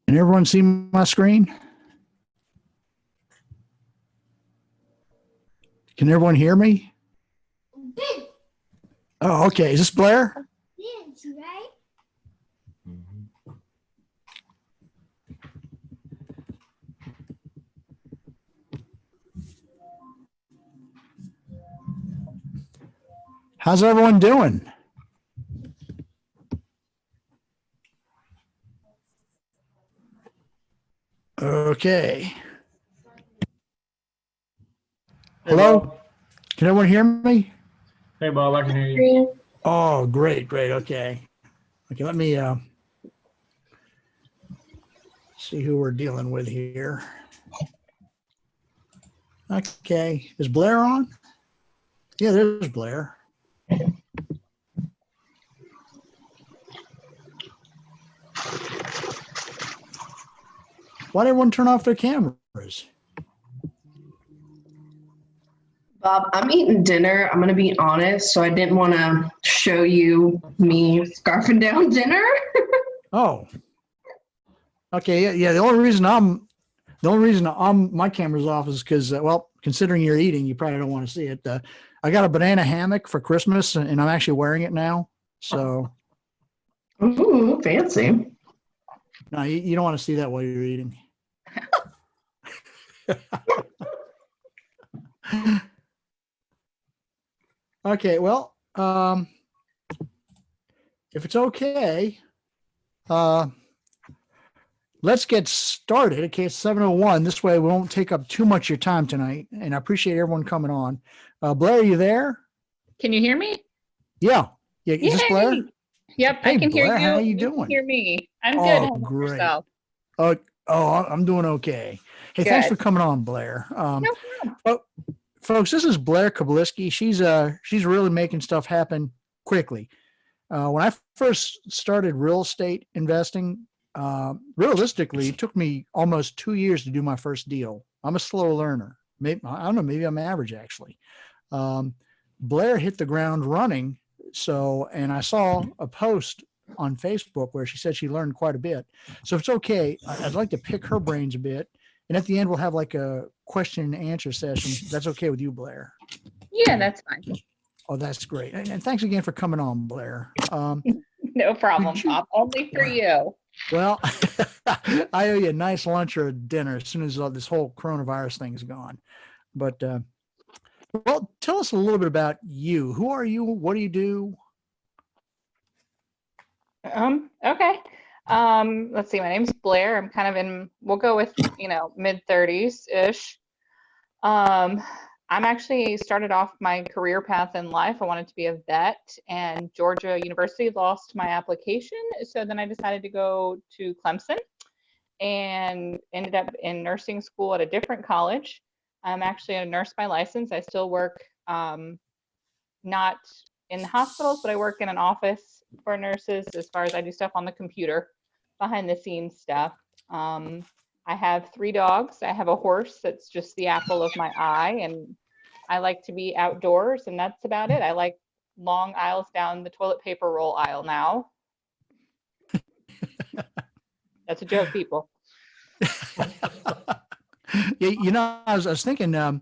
Can everyone see my screen? Can everyone hear me? Oh, okay. Is this Blaire? Yes, right? How's everyone doing? Okay. Hello? Bob. Can everyone hear me? Hey, Bob, I can hear you. Oh, great, great. Okay. Okay, let me see who we're dealing with here. Okay. Is Blaire on? Yeah, there's Blaire. Why did everyone turn off their cameras? Bob, I'm eating dinner. I'm going to be honest. So I didn't want to show you me scarfing down dinner. Oh. Okay, yeah. The only reason my camera's off is because, well, considering you're eating, you probably don't want to see it. I got a banana hammock for Christmas, and I'm actually wearing it now. So, Ooh, fancy. no, you don't want to see that while you're eating. Okay, well, if it's okay, let let's get started. Okay, it's 7:01. This way we won't take up too much of your time tonight. And I appreciate everyone coming on. Blaire, are you there? Can you hear me? Yeah. Yeah. Is this Yay! Blaire? Yep, Hey, I can hear Blaire, you. how you can doing? hear me. I'm good. Oh, How about great. yourself? Oh, I'm doing okay. Hey, thanks for Good. coming on, Blaire. No problem. Folks, this is Blaire Kobliski. She's really making stuff happen quickly. When I first started real estate investing, realistically, it took me almost 2 years to do my first deal. I'm a slow learner. Maybe, I don't know, maybe I'm average actually. Blaire hit the ground running. So, and I saw a post on Facebook where she said she learned quite a bit. So if it's okay, I'd like to pick her brains a bit. And at the end, we'll have like a question and answer session. That's okay with you, Blaire? Yeah, that's fine. Oh, that's great. And thanks again for coming on, Blaire. No problem, Bob. Only for you. Well, I owe you a nice lunch or a dinner as soon as this whole coronavirus thing is gone. But, well, tell us a little bit about you. Who are you? What do you do? Okay. Let's see. My name's Blaire. I'm kind of we'll go with, mid-30s-ish. I'm actually started off my career path in life. I wanted to be a vet, and Georgia University lost my application. So then I decided to go to Clemson and ended up in nursing school at a different college. I'm actually a nurse by license. I still work not in the hospitals, but I work in an office for nurses as far as I do stuff on the computer, behind the scenes stuff. I have 3 dogs. I have a horse that's just the apple of my eye, and I like to be outdoors, and that's about it. I like long aisles down the toilet paper roll aisle now. That's a joke, people. Yeah, I was thinking, now,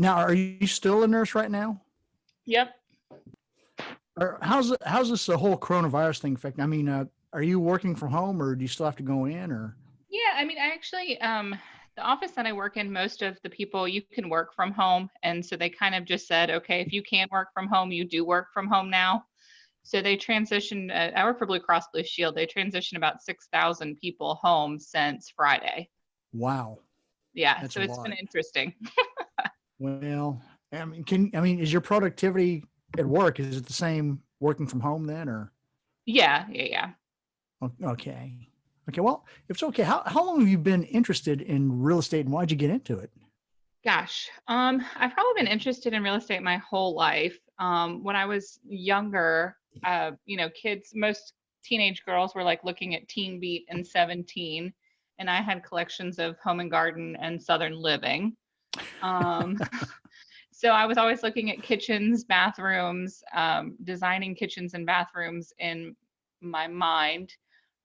are you still a nurse right now? Yep. Or how's this the whole coronavirus thing affecting? I mean, are you working from home, or do you still have to go in, or? Yeah, I mean, I actually, the office that I work in, most of the people, you can work from home. And so they kind of just said, okay, if you can't work from home, you do work from home now. So they transitioned, I work for Blue Cross Blue Shield. They transitioned about 6,000 people home since Friday. Wow. Yeah, That's so a it's lot. been interesting. Well, I mean, is your productivity at work, is it the same working from home then, or? Yeah. Okay. Well, if it's okay, how long have you been interested in real estate, and why'd you get into it? Gosh, I've probably been interested in real estate my whole life. When I was younger, most teenage girls were like looking at Teen Beat and 17, and I had collections of Home and Garden and Southern Living. So I was always looking at kitchens, bathrooms, designing kitchens and bathrooms in my mind.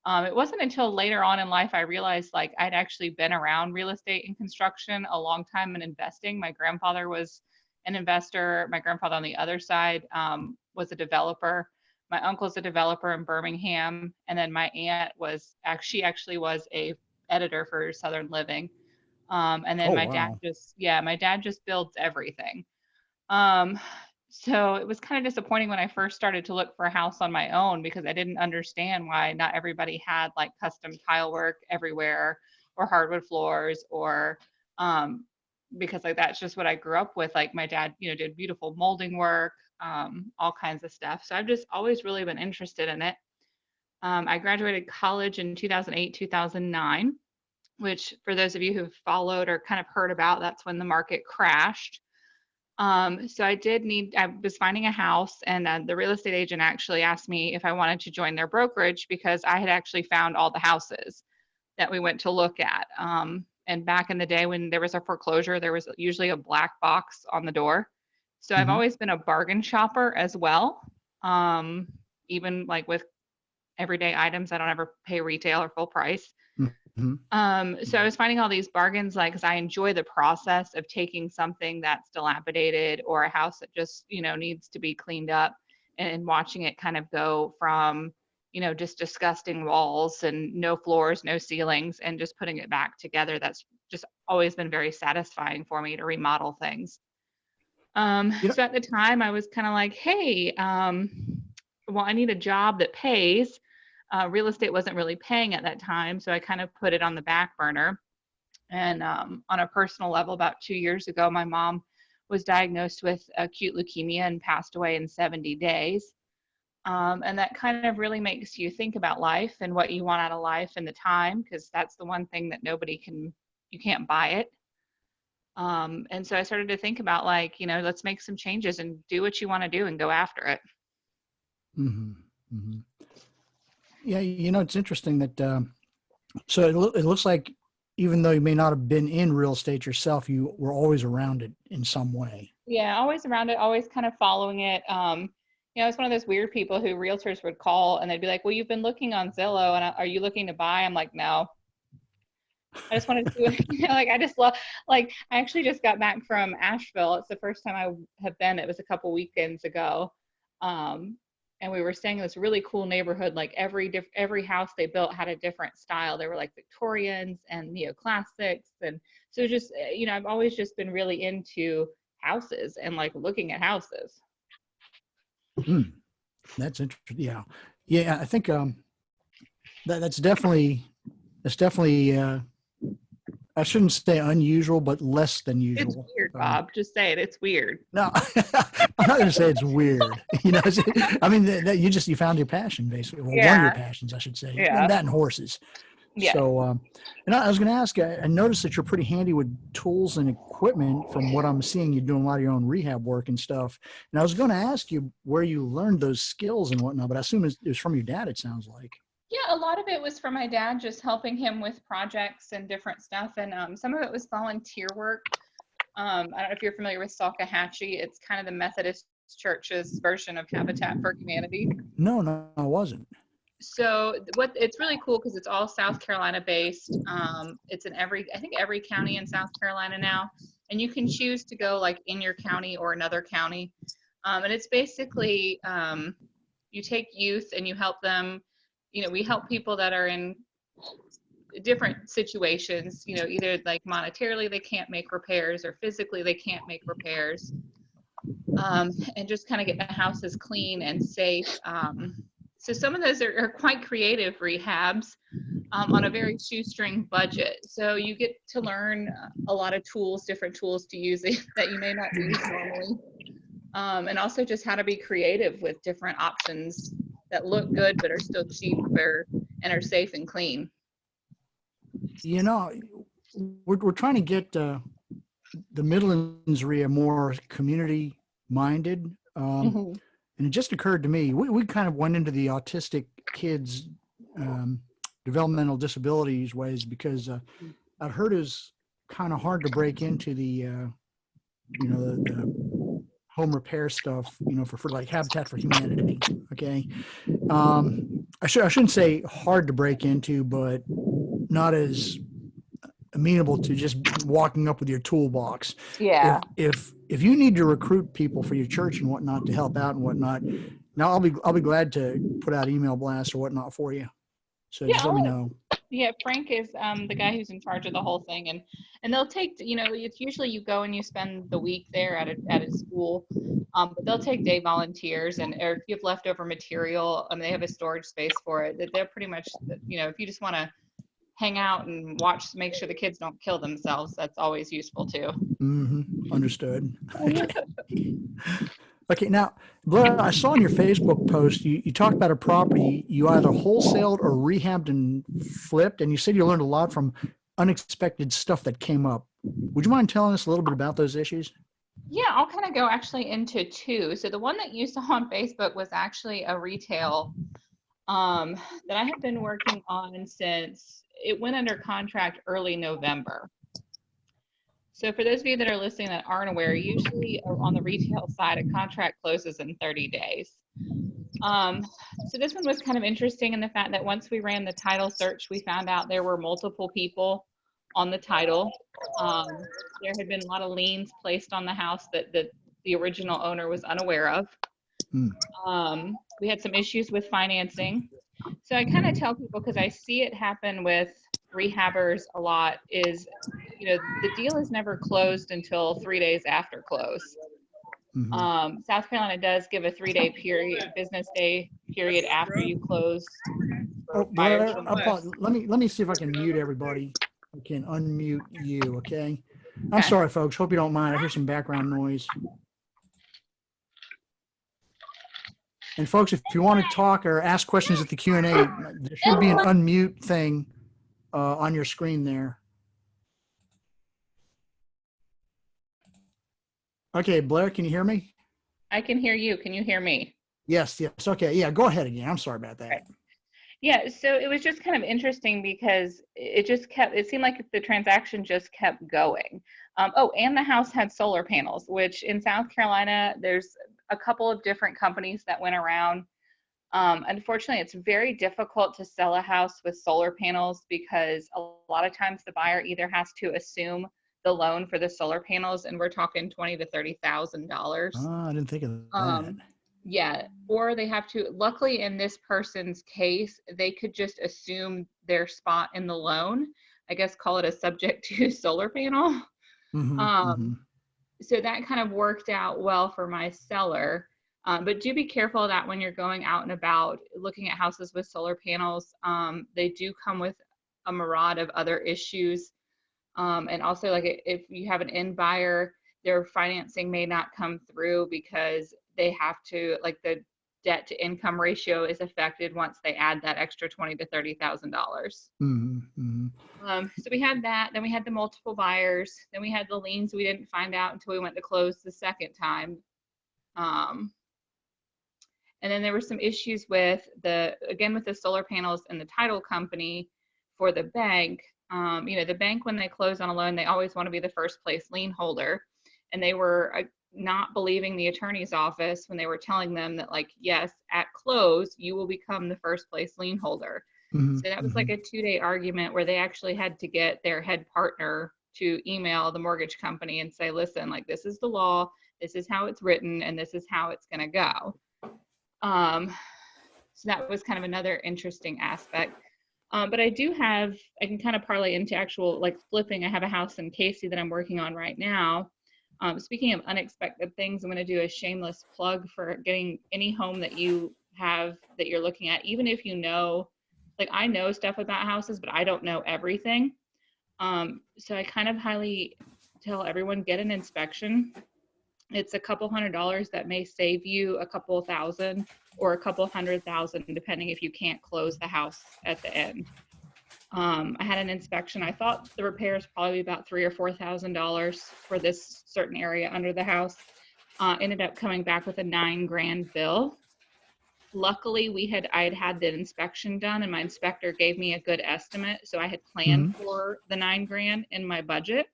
It wasn't until later on in life I realized like I'd actually been around real estate and construction a long time in investing. My grandfather was an investor. My grandfather on the other side was a developer. My uncle's a developer in Birmingham, and then my aunt she actually was a editor for Southern Living. And then my dad just builds everything. So it was kind of disappointing when I first started to look for a house on my own, because I didn't understand why not everybody had like custom tile work everywhere, or hardwood floors, or because like that's just what I grew up with. Like my dad, did beautiful molding work, all kinds of stuff. So I've just always really been interested in it. I graduated college in 2008, 2009, which for those of you who've followed or kind of heard about, that's when the market crashed. So I was finding a house, and the real estate agent actually asked me if I wanted to join their brokerage, because I had actually found all the houses that we went to look at. And back in the day when there was a foreclosure, there was usually a black box on the door. So I've always been a bargain shopper as well. Even like with everyday items, I don't ever pay retail or full price. So I was finding all these bargains, like, because I enjoy the process of taking something that's dilapidated or a house that just, needs to be cleaned up, and watching it kind of go from, just disgusting walls and no floors, no ceilings, and just putting it back together. That's just always been very satisfying for me to remodel things. So at the time I was kind of like, hey, well, I need a job that pays. real estate wasn't really paying at that time. So I kind of put it on the back burner. And on a personal level, about 2 years ago, my mom was diagnosed with acute leukemia and passed away in 70 days. And that kind of really makes you think about life and what you want out of life and the time, because that's the one thing that you can't buy it. And so I started to think about, like, let's make some changes and do what you want to do and go after it. Mm-hmm. Mm-hmm. Yeah, it's interesting that, so it looks like even though you may not have been in real estate yourself, you were always around it in some way. Yeah, always around it, always kind of following it. It's one of those weird people who realtors would call and they'd be like, well, you've been looking on Zillow, and are you looking to buy? I'm like, no. I just wanted to, I just love, I actually just got back from Asheville. It's the first time I have been. It was a couple weekends ago. And we were staying in this really cool neighborhood. Like every house they built had a different style. They were like Victorians and neoclassics. And so just, I've always just been really into houses and like looking at houses. That's interesting. Yeah. Yeah. I think, that's definitely, I shouldn't say unusual, but less than usual. It's weird, Bob. Just say it. It's weird. No, I'm not going to say it's weird. I mean, you found your passion, basically. Well, one of your passions, I should say. Yeah. And that and horses. Yeah. So, and I was going to ask, I noticed that you're pretty handy with tools and equipment from what I'm seeing. You're doing a lot of your own rehab work and stuff. And I was going to ask you where you learned those skills and whatnot, but I assume it was from your dad, it sounds like. Yeah, a lot of it was from my dad, just helping him with projects and different stuff. And some of it was volunteer work. I don't know if you're familiar with Salkehatchie. It's kind of the Methodist Church's version of Habitat for Humanity. No, I wasn't. So it's really cool because it's all South Carolina based. It's in I think every county in South Carolina now. And you can choose to go like in your county or another county. And it's basically, you take youth and you help them. We help people that are in different situations, either like monetarily they can't make repairs or physically they can't make repairs, and just kind of get the houses clean and safe. So some of those are quite creative rehabs on a very shoestring budget. So you get to learn a lot of different tools to use that you may not use normally, and also just how to be creative with different options that look good but are still cheaper and are safe and clean. We're trying to get the Midlands REIA more community minded, and it just occurred to me we kind of went into the autistic kids developmental disabilities ways because I've heard it's kind of hard to break into the home repair stuff, for like Habitat for Humanity. Okay. I shouldn't say hard to break into, but not as amenable to just walking up with your toolbox. Yeah. If you need to recruit people for your church and whatnot to help out and whatnot, now I'll be glad to put out email blasts or whatnot for you. So just let me know. Yeah, Frank is the guy who's in charge of the whole thing, and they'll take, it's usually you go and you spend the week there at a school, but they'll take day volunteers, or if you have leftover material, they have a storage space for it. That they're pretty much, if you just want to hang out and watch, make sure the kids don't kill themselves, that's always useful too. Mm-hmm. Understood. Okay, now, Blaire, I saw in your Facebook post, you talked about a property you either wholesaled or rehabbed and flipped, and you said you learned a lot from unexpected stuff that came up. Would you mind telling us a little bit about those issues? Yeah, I'll kind of go actually into two. So the one that you saw on Facebook was actually a retail that I have been working on since it went under contract early November. So for those of you that are listening that aren't aware, usually on the retail side, a contract closes in 30 days. So this one was kind of interesting in the fact that once we ran the title search, we found out there were multiple people on the title. There had been a lot of liens placed on the house that the original owner was unaware of. We had some issues with financing. So I kind of tell people, because I see it happen with rehabbers a lot, is the deal is never closed until 3 days after close. South Carolina does give a 3-day period, business day period after you close Oh, buyers Blaire, on the list. let me see if I can mute everybody. I can unmute you, okay? I'm Okay. sorry, folks. Hope you don't mind. I hear some background noise. And folks, if you want to talk or ask questions at the Q&A, there should be an unmute thing on your screen there. Okay, Blaire, can you hear me? I can hear you. Can you hear me? Yes, yes. Okay, yeah, go ahead again. I'm sorry about that. Okay. Yeah, so it was just kind of interesting because it seemed like the transaction just kept going. Oh, and the house had solar panels, which in South Carolina, there's a couple of different companies that went around. Unfortunately, it's very difficult to sell a house with solar panels because a lot of times the buyer either has to assume the loan for the solar panels, and we're talking $20,000 to $30,000. Oh, I didn't think of that. Yeah, or they have to, luckily in this person's case, they could just assume their spot in the loan, I guess call it a subject to solar panel. So that kind of worked out well for my seller. But do be careful of that when you're going out and about looking at houses with solar panels. They do come with a myriad of other issues. And also, like if you have an end buyer, their financing may not come through because they have to, like the debt to income ratio is affected once they add that extra $20,000 to $30,000. So we had that. Then we had the multiple buyers. Then we had the liens we didn't find out until we went to close the second time. And then there were some issues with with the solar panels and the title company for the bank. The bank, when they close on a loan, they always want to be the first place lien holder. And they were not believing the attorney's office when they were telling them that, like, yes, at close, you will become the first place lien holder. So that was like a 2-day argument where they actually had to get their head partner to email the mortgage company and say, listen, like, this is the law, this is how it's written, and this is how it's going to go. So that was kind of another interesting aspect. But I can kind of parlay into actual like flipping. I have a house in Casey that I'm working on right now. Speaking of unexpected things, I'm going to do a shameless plug for getting any home that you have that you're looking at, even if you know, like I know stuff about houses, but I don't know everything. So I kind of highly tell everyone, get an inspection. It's a couple $100 that may save you a couple $1,000 or a couple $100,000, depending if you can't close the house at the end. I had an inspection. I thought the repairs probably about $3,000 or $4,000 for this certain area under the house. Ended up coming back with a $9,000 bill. Luckily, I had had the inspection done, and my inspector gave me a good estimate, so I had planned for the $9,000 in my budget.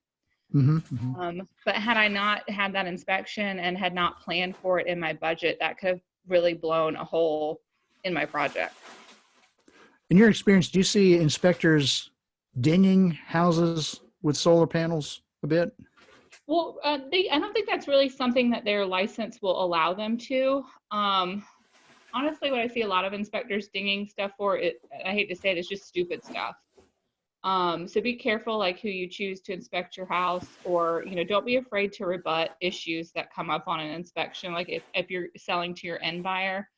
But had I not had that inspection and had not planned for it in my budget, that could have really blown a hole in my project. In your experience, do you see inspectors dinging houses with solar panels a bit? Well, I don't think that's really something that their license will allow them to. Honestly, what I see a lot of inspectors dinging stuff for, I hate to say it, it's just stupid stuff. So be careful, like who you choose to inspect your house, or, don't be afraid to rebut issues that come up on an inspection. Like if you're selling to your end buyer,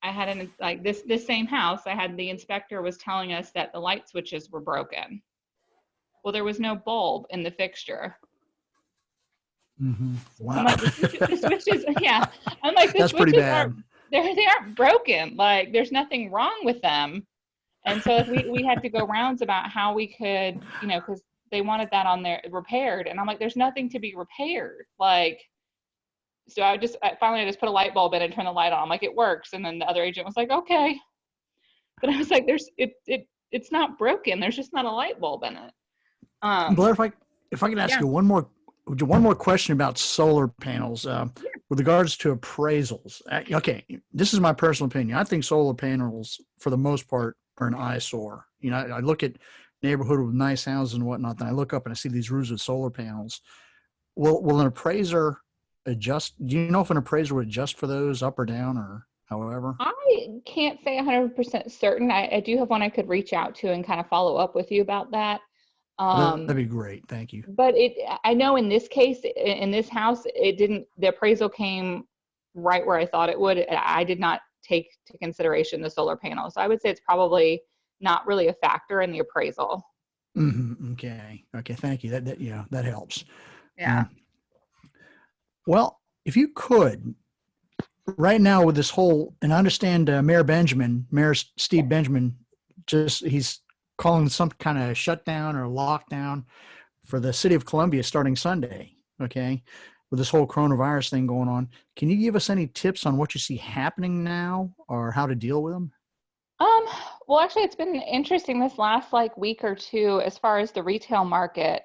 I had this same house, the inspector was telling us that the light switches were broken. Well, there was no bulb in the fixture. Wow. I'm like, the switches, yeah. I'm like, that's pretty bad. They aren't broken. Like, there's nothing wrong with them. And so we had to go rounds about how we could, because they wanted that on there repaired. And I'm like, there's nothing to be repaired. Like, so I finally just put a light bulb in and turned the light on. I'm like, it works. And then the other agent was like, okay. But I was like, it's not broken. There's just not a light bulb in it. Blaire, if I can ask you one more question about solar panels, with regards to appraisals. Okay, this is my personal opinion. I think solar panels, for the most part, are an eyesore. I look at neighborhood with nice houses and whatnot, then I look up and I see these roofs with solar panels. Will an appraiser adjust? Do you know if an appraiser would adjust for those up or down or however? I can't say 100% certain. I do have one I could reach out to and kind of follow up with you about that. That'd be great. Thank you. But I know in this case, in this house, the appraisal came right where I thought it would. I did not take to consideration the solar panels. So I would say it's probably not really a factor in the appraisal. Okay. Okay. Thank you. Yeah, that helps. Yeah. Well, if you could, right now with this whole, and I understand Mayor Steve Benjamin, he's calling some kind of shutdown or lockdown for the city of Columbia starting Sunday. Okay. With this whole coronavirus thing going on, can you give us any tips on what you see happening now or how to deal with them? Well, actually, it's been interesting this last like week or two as far as the retail market.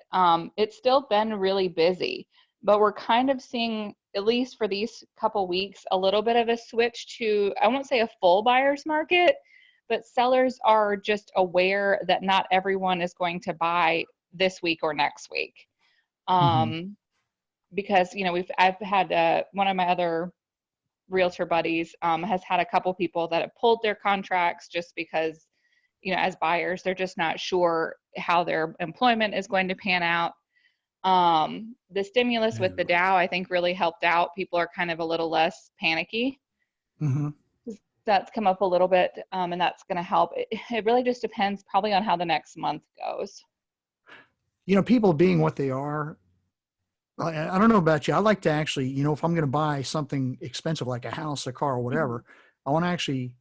It's still been really busy, but we're kind of seeing, at least for these couple weeks, a little bit of a switch to, I won't say a full buyer's market, but sellers are just aware that not everyone is going to buy this week or next week. Because, you know, I've had one of my other realtor buddies has had a couple people that have pulled their contracts just because, you know, as buyers, they're just not sure how their employment is going to pan out. The stimulus with the Dow, I think, really helped out. People are kind of a little less panicky. That's come up a little bit, and that's going to help. It really just depends probably on how the next month goes. You know, people being what they are, I don't know about you. I like to actually, you know, if I'm going to buy something expensive like a house, a car, or whatever, I want to actually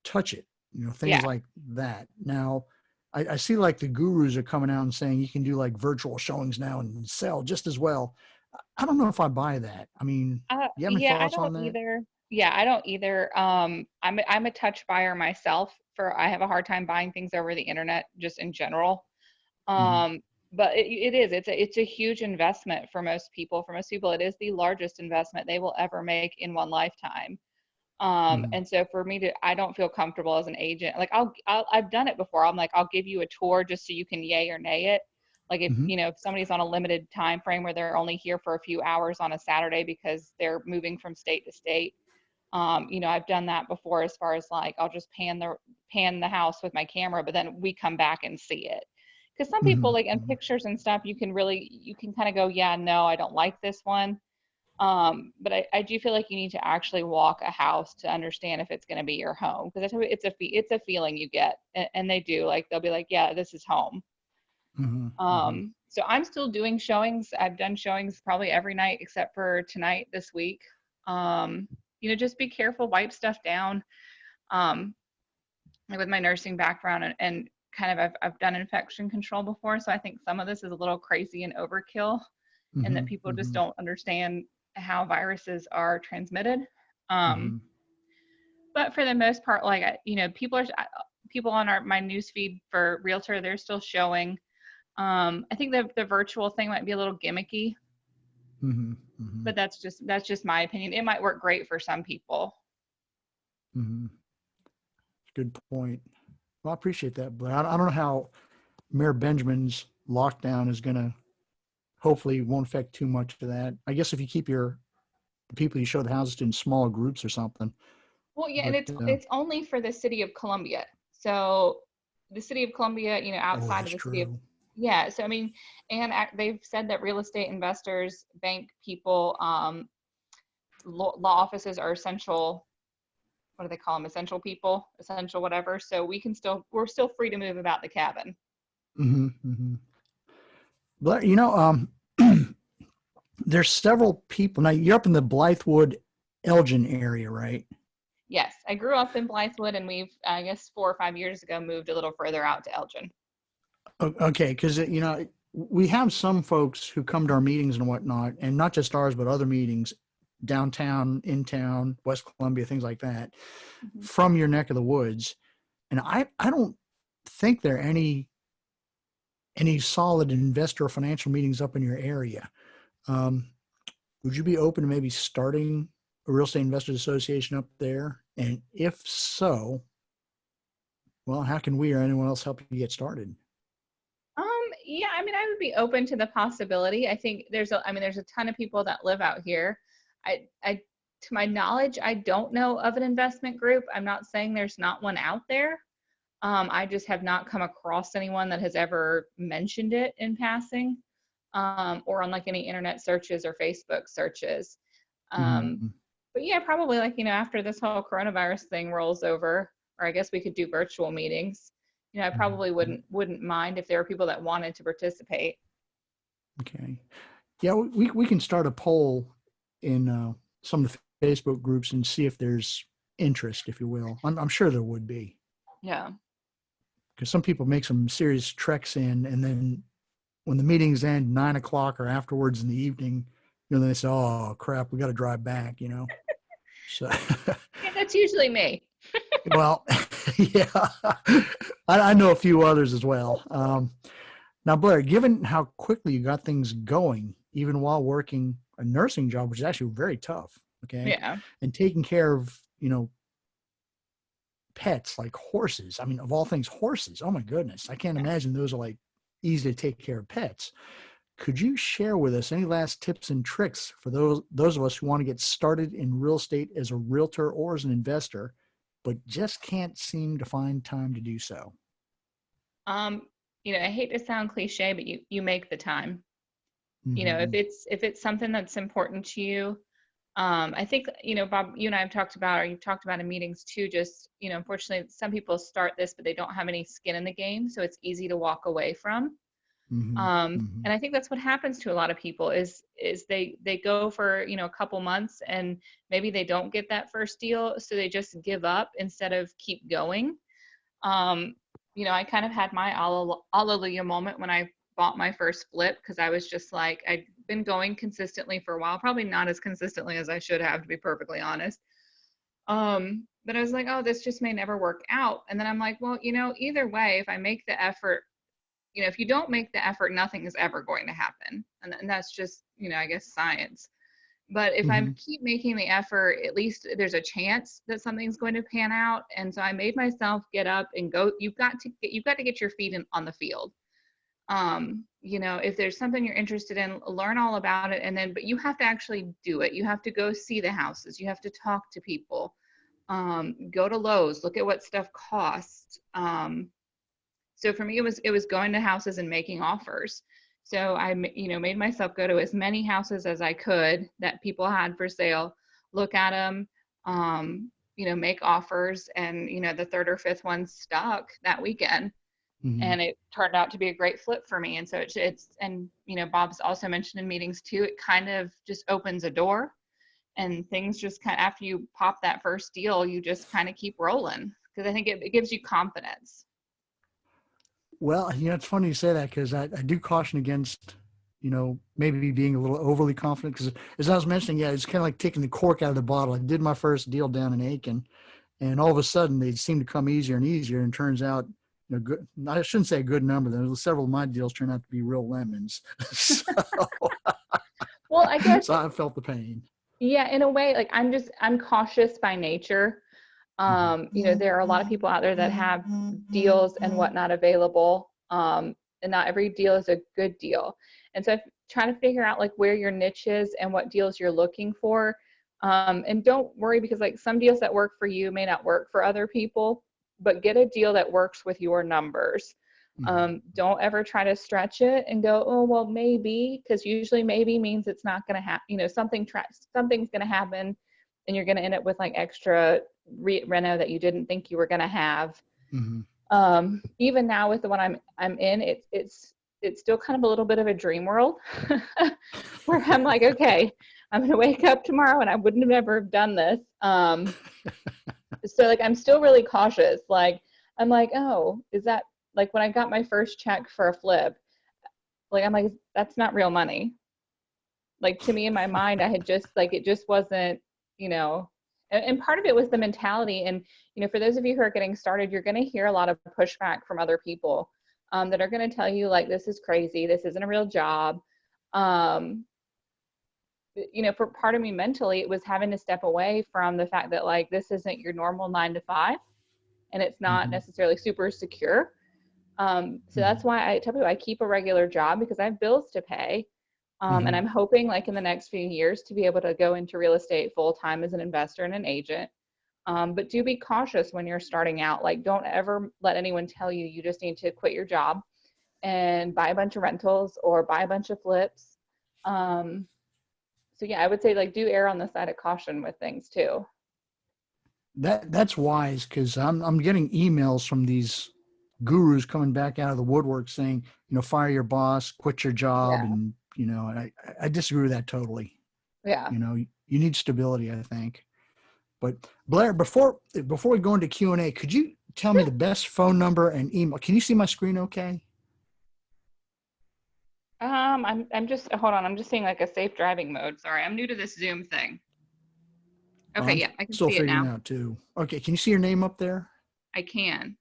touch it, you know, things like that. Now, I see like the gurus are coming out and saying you can do like virtual showings now and sell just as well. I don't know if I buy that. I mean, do you have any thoughts on that? Either. Yeah, I don't either. I'm a touch buyer myself. I have a hard time buying things over the internet just in general. But it's a huge investment for most people. For most people, it is the largest investment they will ever make in one lifetime. And so for me I don't feel comfortable as an agent. Like I've done it before. I'm like, I'll give you a tour just so you can yay or nay it. Like if, you know, if somebody's on a limited time frame where they're only here for a few hours on a Saturday because they're moving from state to state. You know, I've done that before as far as like, I'll just pan the house with my camera, but then we come back and see it. Because some people like in pictures and stuff, you can kind of go, yeah, no, I don't like this one. But I do feel like you need to actually walk a house to understand if it's going to be your home. Because it's a feeling you get, and they do. Like they'll be like, yeah, this is home. So I'm still doing showings. I've done showings probably every night except for tonight this week. You know, just be careful, wipe stuff down. Like with my nursing background and kind of I've done infection control before, so I think some of this is a little crazy and overkill, and that people just don't understand how viruses are transmitted. But for the most part, like, you know, people on my news feed for Realtor, they're still showing. I think the virtual thing might be a little gimmicky, but that's just my opinion. It might work great for some people. Good point. Well, I appreciate that, but I don't know how Mayor Benjamin's lockdown is going to, hopefully won't affect too much of that. I guess if you keep the people you show the houses to in small groups or something. Well, yeah, and it's only for the city of Columbia. So the city of Columbia, you know, outside of the city of, yeah. So, I mean, and they've said that real estate investors, bank people, law offices are essential. What do they call them? Essential people, essential whatever. So we're still free to move about the cabin. Blaire, you know, there's several people. Now you're up in the Blythewood, Elgin area, right? Yes, I grew up in Blythewood, and we've, I guess 4 or 5 years ago, moved a little further out to Elgin. Okay, because, you know, we have some folks who come to our meetings and whatnot, and not just ours, but other meetings, downtown, in town, West Columbia, things like that, from your neck of the woods. And I don't think there are any solid investor or financial meetings up in your area. Would you be open to maybe starting a real estate investors association up there? And if so, well, how can we or anyone else help you get started? Yeah, I mean, I would be open to the possibility. I think there's a ton of people that live out here. I to my knowledge, I don't know of an investment group. I'm not saying there's not one out there. I just have not come across anyone that has ever mentioned it in passing, or on like any internet searches or Facebook searches. But yeah, probably like, after this whole coronavirus thing rolls over, or I guess we could do virtual meetings. I probably wouldn't mind if there were people that wanted to participate. Okay. Yeah, we can start a poll in some of the Facebook groups and see if there's interest, if you will. I'm sure there would be, Yeah. because some people make some serious treks in, and then when the meetings end 9 o'clock or afterwards in the evening, then they say, "Oh crap, we got to drive back," So, Yeah, that's usually me. well, yeah, I know a few others as well. Now, Blaire, given how quickly you got things going, even while working a nursing job, which is actually very tough, okay, Yeah. and taking care of, pets like horses. I mean, of all things, horses. Oh my goodness, I can't imagine those are like easy to take care of pets. Could you share with us any last tips and tricks for those of us who want to get started in real estate as a realtor or as an investor, but just can't seem to find time to do so? I hate to sound cliche, but you make the time. Mhm. If it's something that's important to you, I think, Bob, you and I have talked about, or you've talked about in meetings too, just, unfortunately, some people start this, but they don't have any skin in the game. So it's easy to walk away from. Mhm. Mhm. And I think that's what happens to a lot of people is they go for, a couple months and maybe they don't get that first deal. So they just give up instead of keep going. I kind of had my hallelujah moment when I bought my first flip, because I was just like, I'd been going consistently for a while, probably not as consistently as I should have, to be perfectly honest. But I was like, oh, this just may never work out. And then I'm like, well, either way, if I make the effort, if you don't make the effort, nothing is ever going to happen. And that's just, I guess science. But if I Mhm. keep making the effort, at least there's a chance that something's going to pan out. And so I made myself get up and go. You've got to get your feet on the field. If there's something you're interested in, learn all about it. But you have to actually do it. You have to go see the houses. You have to talk to people. Go to Lowe's, look at what stuff costs. So for me, it was going to houses and making offers. So I, made myself go to as many houses as I could that people had for sale, look at them, make offers, and the third or fifth one stuck that weekend, Mhm. and it turned out to be a great flip for me. And so it's and Bob's also mentioned in meetings too, it kind of just opens a door, and things just kind of, after you pop that first deal, you just kind of keep rolling, because I think it gives you confidence. Well, it's funny you say that, because I do caution against, maybe being a little overly confident, because as I was mentioning, yeah, it's kind of like taking the cork out of the bottle. I did my first deal down in Aiken, and all of a sudden they seem to come easier and easier. And turns out, good, I shouldn't say a good number. There was several of my deals turned out to be real lemons. so, Well, I guess, so I felt the pain. yeah, in a way, like I'm cautious by nature. There are a lot of people out there that have deals and whatnot available. And not every deal is a good deal. And so I try to figure out like where your niche is and what deals you're looking for. And don't worry, because like some deals that work for you may not work for other people, but get a deal that works with your numbers. Mhm. Don't ever try to stretch it and go, oh, well, maybe, because usually maybe means it's not going to happen. Something's going to happen, and you're going to end up with like extra reno that you didn't think you were going to have. Mhm. Even now with the one I'm in, it's still kind of a little bit of a dream world where I'm like, okay, I'm going to wake up tomorrow and I wouldn't have ever done this. So like, I'm still really cautious. Like, I'm like, oh, is that like when I got my first check for a flip, like, I'm like, that's not real money. Like, to me, in my mind, I had just like, it just wasn't, and part of it was the mentality. And, for those of you who are getting started, you're going to hear a lot of pushback from other people that are going to tell you like, this is crazy. This isn't a real job. For part of me mentally, it was having to step away from the fact that like, this isn't your normal 9 to 5, and it's not Mhm. necessarily super secure. So that's Mhm. why I tell people I keep a regular job, because I have bills to pay. And Mhm. I'm hoping like in the next few years to be able to go into real estate full time as an investor and an agent. But do be cautious when you're starting out. Like, don't ever let anyone tell you you just need to quit your job and buy a bunch of rentals or buy a bunch of flips. So yeah, I would say like do err on the side of caution with things too. That's wise, because I'm getting emails from these gurus coming back out of the woodwork saying, fire your boss, quit your job, Yeah. and and I disagree with that totally. Yeah. You need stability, I think. But Blaire, before we go into Q&A, could you tell me the best phone number and email? Can you see my screen okay? I'm just, hold on. I'm just seeing like a safe driving mode. Sorry. I'm new to this Zoom thing. Okay. I'm Yeah. I can still see it figuring now. out too. Okay. Can you see your name up there? I can.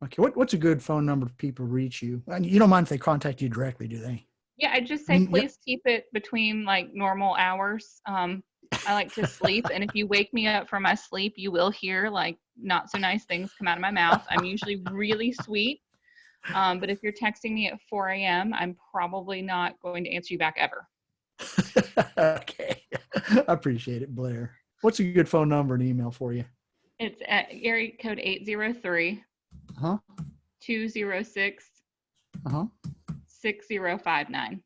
Okay. What's a good phone number for people to reach you? And you don't mind if they contact you directly, do they? Yeah. I just I say, mean, please keep it between like normal hours. I like to sleep. And if you wake me up from my sleep, you will hear like not so nice things come out of my mouth. I'm usually really sweet. But if you're texting me at 4 a.m., I'm probably not going to answer you back ever. Okay. I appreciate it, Blaire. What's a good phone number and email for you? It's at area code 803 Uh-huh. 206 Uh-huh. 6059.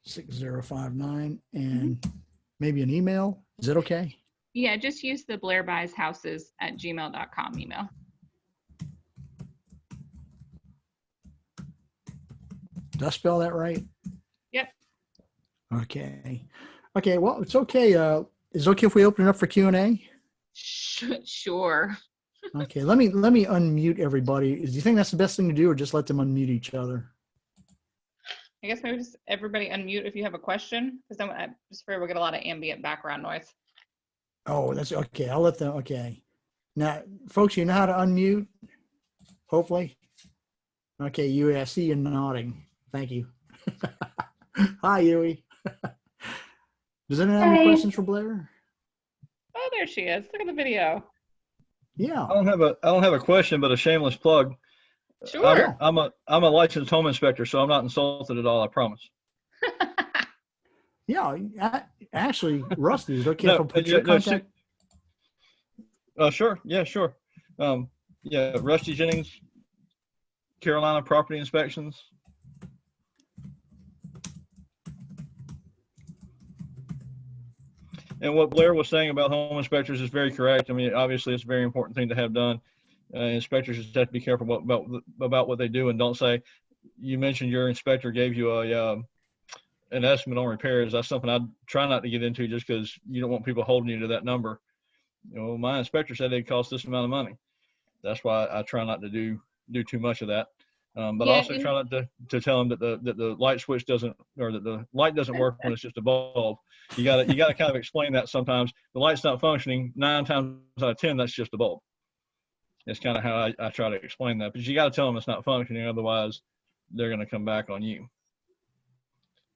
6059. And maybe an email. Is that okay? Yeah, just use the blairebuys.houses@gmail.com email. Did I spell that right? Yep. Okay. Okay. Well, it's okay. Is it okay if we open it up for Q&A? Sure. Okay. Let me unmute everybody. Do you think that's the best thing to do, or just let them unmute each other? I guess maybe just everybody unmute if you have a question, because I'm just afraid we'll get a lot of ambient background noise. Oh, that's okay. I'll let them. Okay. Now, folks, you know how to unmute? Hopefully. Okay, Yui, I see you nodding. Thank you. Hi, Yui. Does anyone have any questions for Blaire? Oh, there she is. Look at the video. Yeah. I don't have a question, but a shameless plug. Sure. I'm a licensed home inspector, so I'm not insulted at all. I promise. Yeah. Actually, Rusty, is it okay No, if I put yeah, your no, contact? Sure. Yeah, sure. Yeah, Rusty Jennings, Carolina Property Inspections. And what Blaire was saying about home inspectors is very correct. I mean, obviously, it's a very important thing to have done. Inspectors just have to be careful about what they do, and don't say. You mentioned your inspector gave you an estimate on repairs. That's something I try not to get into, just because you don't want people holding you to that number. My inspector said it'd cost this amount of money. That's why I try not to do too much of that. But Yeah, also try not to tell them that the light switch doesn't, or that the light doesn't work when it's just a bulb. You gotta kind of explain that sometimes. The light's not functioning 9 times out of 10. That's just a bulb. It's kind of how I try to explain that. But you got to tell them it's not functioning, otherwise they're going to come back on you.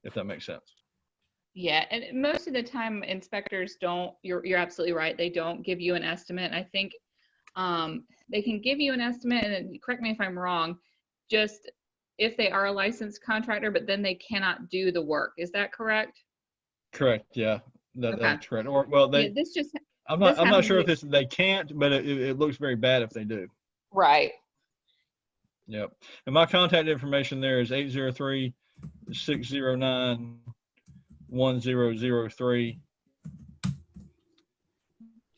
If that makes sense. Yeah, and most of the time inspectors don't, you're absolutely right, they don't give you an estimate. I think they can give you an estimate, and correct me if I'm wrong, just if they are a licensed contractor, but then they cannot do the work. Is that correct? Correct. Yeah, Okay. that's correct. Or well, Yeah, I'm not happened sure to if it's they can't, but it looks very bad if they do. right. Yep. And my contact information there is 803-609-1003.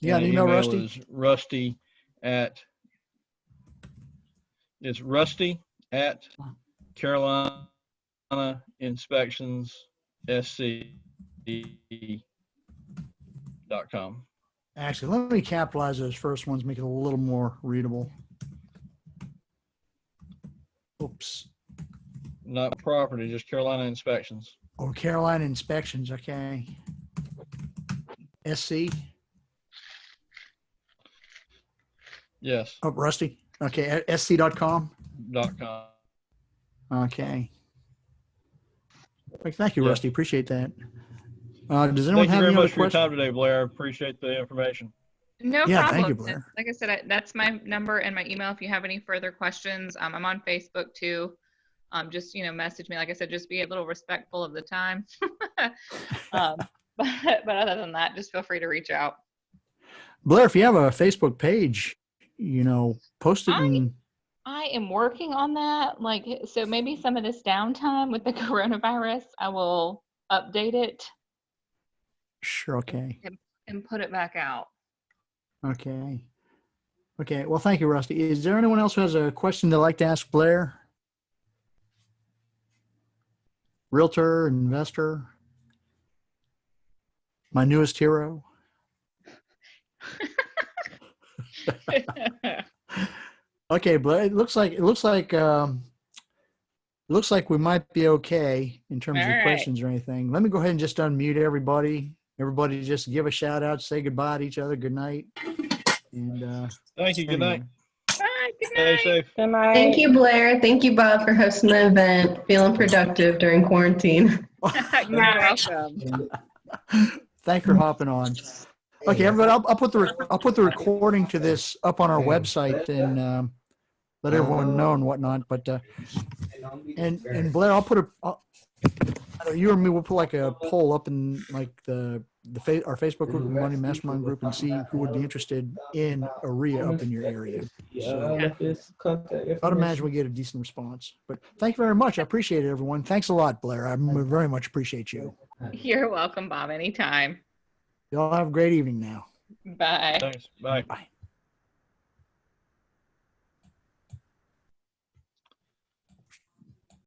Yeah, And an the email, email Rusty? is rusty at Carolina Inspections SC.com. Actually, let me capitalize those first ones, make it a little more readable. Oops. Not property, just Carolina Inspections. Oh, Carolina Inspections. Okay. SC. Yes. Oh, Rusty. Okay. SC.com. .com. Okay. Thank you, Yes. Rusty. Appreciate that. Does anyone Thank you have very any other much for your questions? time today, Blaire. I appreciate the information. No Yeah, problem. thank you, Blaire. Like I said, that's my number and my email if you have any further questions. I'm on Facebook too. Just, message me. Like I said, just be a little respectful of the time. But other than that, just feel free to reach out. Blaire, if you have a Facebook page, post it. I am working on that. So maybe some of this downtime with the coronavirus, I will update it. Sure. Okay. and put it back out. Okay. Okay. Well, thank you, Rusty. Is there anyone else who has a question they'd like to ask Blaire? Realtor, investor, my newest hero. Okay, Blaire. It looks like we might be okay in terms All of right. questions or anything. Let me go ahead and just unmute everybody. Everybody just give a shout out, say goodbye to each other. Good night. And Thank you. Good night. Bye. Good Stay night. safe. Good night. Thank you, Blaire. Thank you, Bob, for hosting the event. Feeling productive during quarantine. You're welcome. thanks for hopping on. Okay, everybody, I'll put the recording to this up on our website and let everyone know and whatnot. But and Blaire, I'll put I know you and me will put like a poll up in like our Facebook group, the Money Mastermind group, and see who would be interested in a REIA up in your area. So I'd imagine we get a decent response. But thank you very much. I appreciate it, everyone. Thanks a lot, Blaire. I very much appreciate you. You're welcome, Bob. Anytime. Y'all have a great evening now. Bye. Thanks. Bye. Bye.